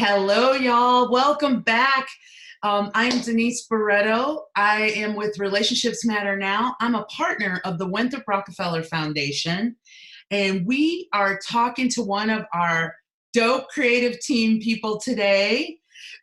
Hello, y'all. Welcome back. I'm Denise Barreto. I am with Relationships Matter Now. I'm a partner of the Winthrop Rockefeller Foundation, and we are talking to one of our dope creative team people today.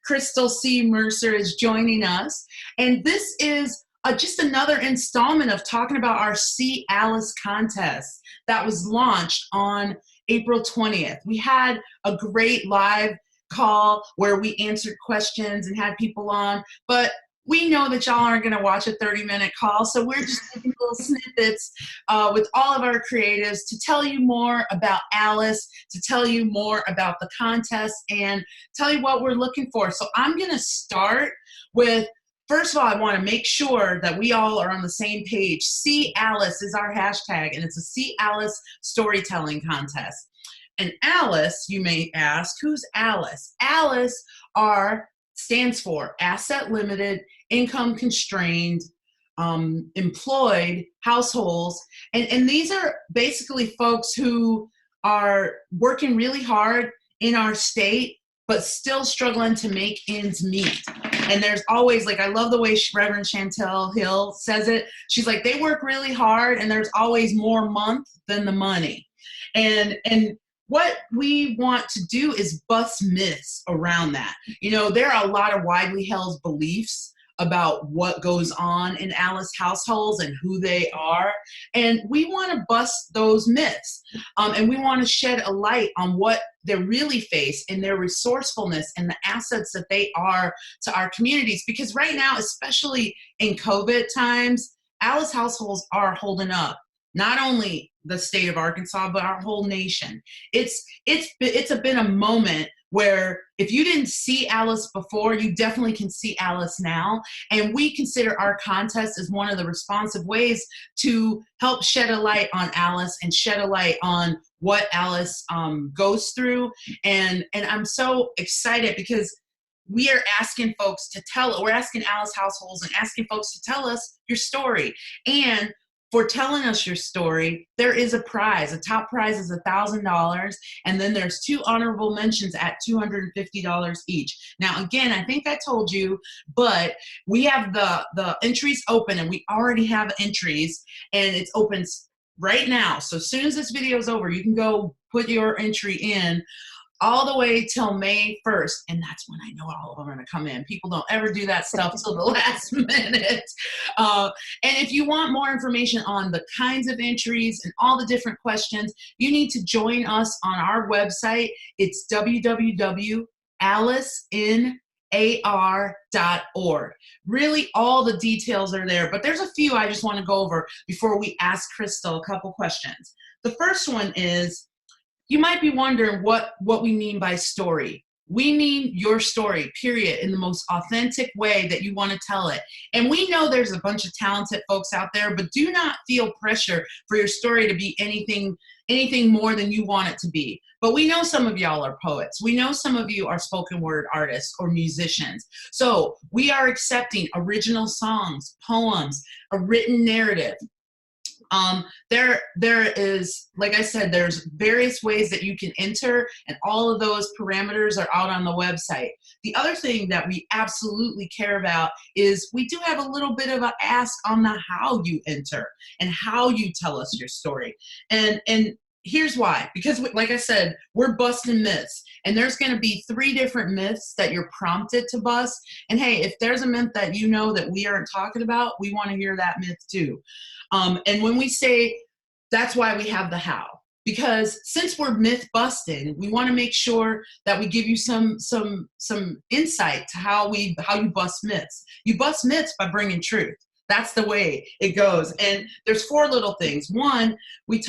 Crystal C. Mercer is joining us, and this is just another installment of talking about our See Alice contest that was launched on April 20th. We had a great live call where we answered questions and had people on, but we know that y'all aren't going to watch a 30-minute call, so we're just taking little snippets with all of our creatives to tell you more about Alice, to tell you more about the contest, and tell you what we're looking for. So I'm going to start with, first of all, I want to make sure that we all are on the same page. See Alice is our hashtag, and it's a See Alice storytelling contest. And Alice, you may ask, who's Alice? Alice stands for asset limited, income constrained, employed households. And these are basically folks who are working really hard in our state, but still struggling to make ends meet. And there's always, like, I love the way Reverend Chantel Hill says it. She's like, they work really hard and there's always more month than the money. And what we want to do is bust myths around that. You know, there are a lot of widely held beliefs about what goes on in Alice households and who they are. And we want to bust those myths. And we want to shed a light on what they really face and their resourcefulness and the assets that they are to our communities. Because right now, especially in COVID times, Alice households are holding up. Not only the state of Arkansas, but our whole nation. It's been a moment where if you didn't see Alice before, you definitely can see Alice now. And we consider our contest as one of the responsive ways to help shed a light on Alice and shed a light on what Alice goes through. And I'm so excited because we are asking folks we're asking Alice households and asking folks to tell us your story. And for telling us your story, there is a prize. The top prize is $1,000, and then there's two honorable mentions at $250 each. Now, again, I think I told you, but we have the entries open, and we already have entries, and it's open right now. So as soon as this video is over, you can go put your entry in all the way till May 1st. And that's when I know all of them are going to come in. People don't ever do that stuff till the last minute. And if you want more information on the kinds of entries and all the different questions, you need to join us on our website. It's www.alicenar.org. Really, all the details are there, but there's a few I just want to go over before we ask Crystal a couple questions. The first one is, you might be wondering what we mean by story. We mean your story, period, in the most authentic way that you want to tell it. And we know there's a bunch of talented folks out there, but do not feel pressure for your story to be anything more than you want it to be. But we know some of y'all are poets. We know some of you are spoken word artists or musicians. So we are accepting original songs, poems, a written narrative. There is, like I said, there's various ways that you can enter, and all of those parameters are out on the website. The other thing that we absolutely care about is we do have a little bit of an ask on the how you enter and how you tell us your story. And here's why. Because, like I said, we're busting myths. And there's going to be 3 different myths that you're prompted to bust. And hey, if there's a myth that you know that we aren't talking about, we want to hear that myth too. And when we say, that's why we have the how. Because since we're myth busting, we want to make sure that we give you some insight to how you bust myths. You bust myths by bringing truth. That's the way it goes. And there's 4 little things. One, we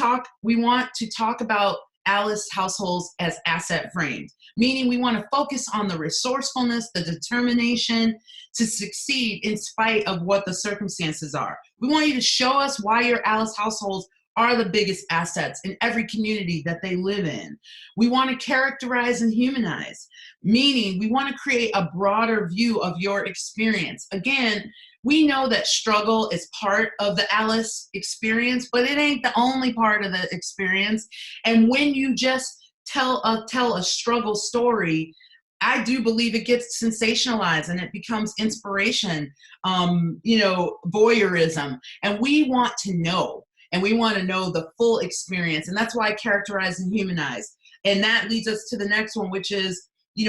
want to talk about Alice households as asset framed, meaning we want to focus on the resourcefulness, the determination to succeed in spite of what the circumstances are. We want you to show us why your Alice households are the biggest assets in every community that they live in. We want to characterize and humanize, meaning we want to create a broader view of your experience. Again, we know that struggle is part of the Alice experience, but it ain't the only part of the experience. And when you just tell a struggle story, I do believe it gets sensationalized and it becomes inspiration, voyeurism. And we want to know, and we want to know the full experience. And that's why I characterize and humanize. And that leads us to the next one, which is,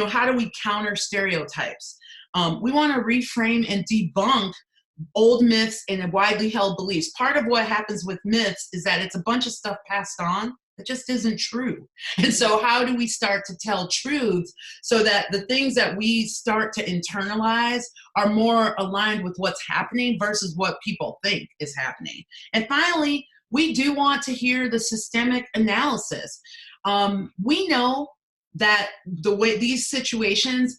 how do we counter stereotypes? We want to reframe and debunk old myths and widely held beliefs. Part of what happens with myths is that it's a bunch of stuff passed on that just isn't true. And so how do we start to tell truths so that the things that we start to internalize are more aligned with what's happening versus what people think is happening? And finally, we do want to hear the systemic analysis. We know that the way these situations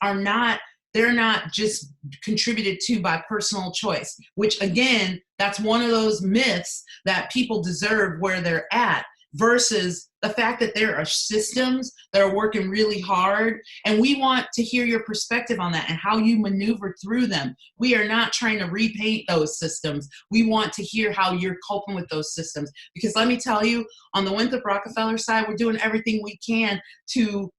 they're not just contributed to by personal choice, which again, that's one of those myths that people deserve where they're at, versus the fact that there are systems that are working really hard. And we want to hear your perspective on that and how you maneuver through them. We are not trying to repaint those systems. We want to hear how you're coping with those systems. Because let me tell you, on the Winthrop Rockefeller side, we're doing everything we can to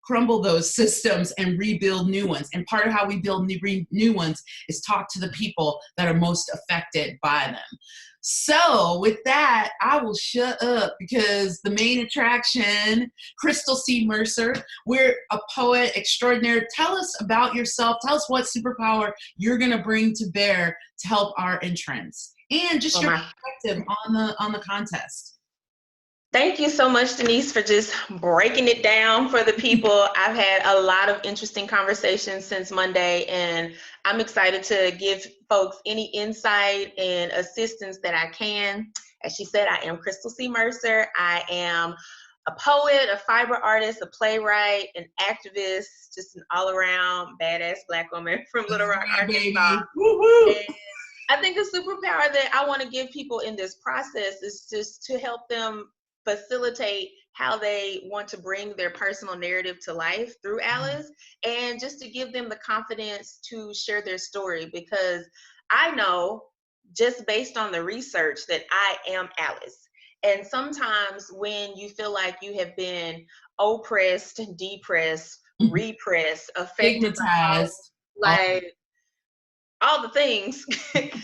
crumble those systems and rebuild new ones. And part of how we build new ones is talk to the people that are most affected by them. So with that, I will shut up because the main attraction, Crystal C. Mercer, we're a poet extraordinaire. Tell us about yourself. Tell us what superpower you're going to bring to bear to help our entrants, and just your perspective on the contest. Thank you so much, Denise, for just breaking it down for the people. I've had a lot of interesting conversations since Monday, and I'm excited to give folks any insight and assistance that I can. As she said, I am Crystal C. Mercer. I am a poet, a fiber artist, a playwright, an activist, just an all-around badass Black woman from Little Rock, Arkansas. And I think the superpower that I want to give people in this process is just to help them facilitate how they want to bring their personal narrative to life through Alice, and just to give them the confidence to share their story, because I know just based on the research that I am Alice. And sometimes when you feel like you have been oppressed, depressed, repressed, affected by all the things,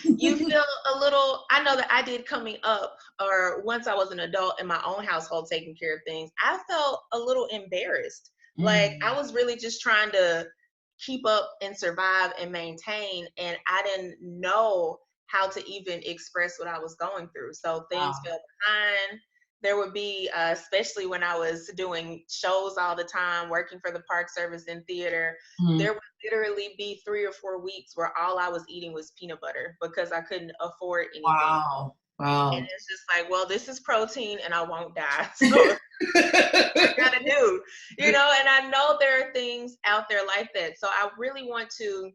you feel a little, I know that I did coming up, or once I was an adult in my own household taking care of things, I felt a little embarrassed. Like I was really just trying to keep up and survive and maintain, and I didn't know how to even express what I was going through. So things fell behind. There would be, especially when I was doing shows all the time, working for the Park Service in theater, there would literally be 3 or 4 weeks where all I was eating was peanut butter because I couldn't afford anything. Wow. And it's just like, well, this is protein and I won't die. So what I gotta do, and I know there are things out there like that. So I really want to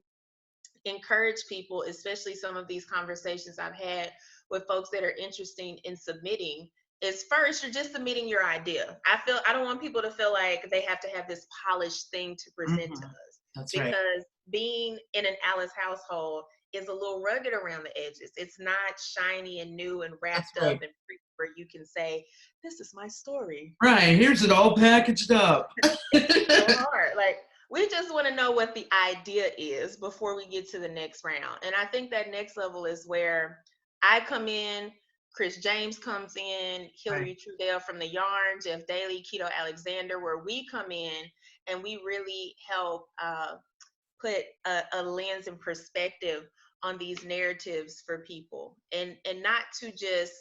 encourage people, especially some of these conversations I've had with folks that are interested in submitting, is first, you're just submitting your idea. I don't want people to feel like they have to have this polished thing to present to us. That's because right. Being in an Alice household is a little rugged around the edges. It's not shiny and new and wrapped up and pretty where you can say, this is my story. Right, here's it all packaged up. It's so hard. Like, we just want to know what the idea is before we get to the next round. And I think that next level is where I come in, Chris James comes in, Hillary Trudell from The Yarn, Jeff Daly, Keto Alexander, where we come in and we really help put a lens and perspective on these narratives for people, and not to just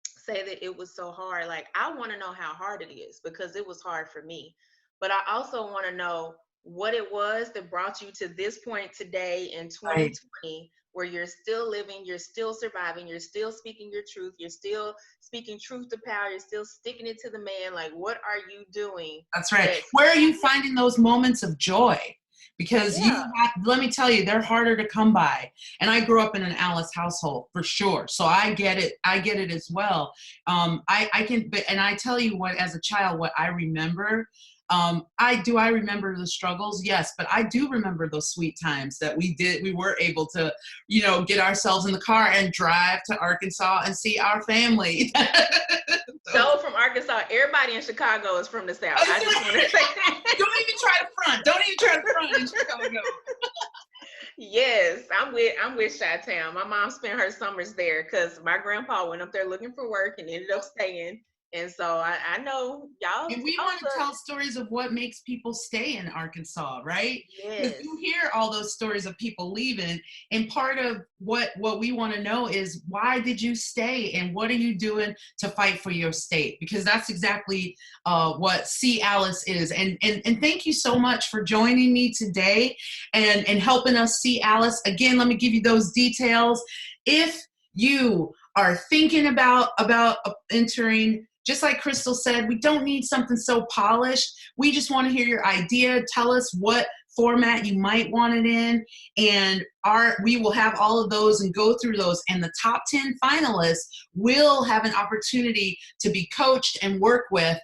say that it was so hard. Like, I want to know how hard it is because it was hard for me, but I also want to know what it was that brought you to this point today in 2020, where you're still living, you're still surviving, you're still speaking your truth, you're still speaking truth to power, you're still sticking it to the man. Like, what are you doing? That's right. Where are you finding those moments of joy? Because let me tell you, they're harder to come by. And I grew up in an Alice household for sure. So I get it. I get it as well. I can, and I tell you what, as a child, what I remember, I remember the struggles? Yes, but I do remember those sweet times that we were able to, get ourselves in the car and drive to Arkansas and see our family. So from Arkansas, everybody in Chicago is from the South. I just want to say that. Don't even try to front. Don't even try to front in Chicago. Yes, I'm with Chi-Town. My mom spent her summers there because my grandpa went up there looking for work and ended up staying. And so I know y'all. And we want to tell stories of what makes people stay in Arkansas, right? Because Yes. you hear all those stories of people leaving, and part of what we want to know is, why did you stay, and what are you doing to fight for your state? Because that's exactly what See Alice is. And thank you so much for joining me today and helping us see Alice. Again, let me give you those details. If you are thinking about entering, just like Crystal said, we don't need something so polished. We just want to hear your idea. Tell us what format you might want it in, and we will have all of those and go through those. And the top 10 finalists will have an opportunity to be coached and work with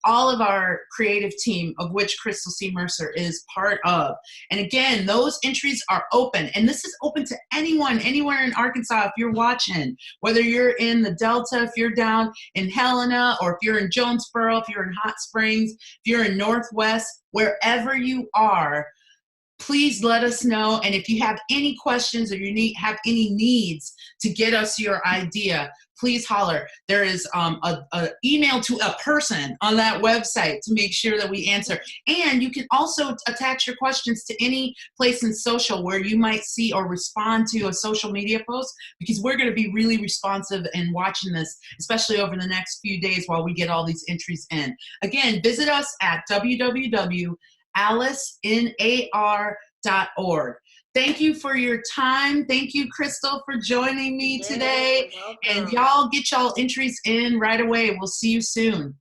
all of our creative team, of which Crystal C. Mercer is part of. And again, those entries are open. And this is open to anyone, anywhere in Arkansas. If you're watching, whether you're in the Delta, if you're down in Helena, or if you're in Jonesboro, if you're in Hot Springs, if you're in Northwest, wherever you are, please let us know. And if you have any questions, or you have any needs to get us your idea, please holler. There is a email to a person on that website to make sure that we answer. And you can also attach your questions to any place in social where you might see or respond to a social media post, because we're going to be really responsive and watching this, especially over the next few days while we get all these entries in. Again, visit us at www.alicenar.org. Thank you for your time. Thank you, Crystal, for joining me today. And y'all get y'all entries in right away. We'll see you soon.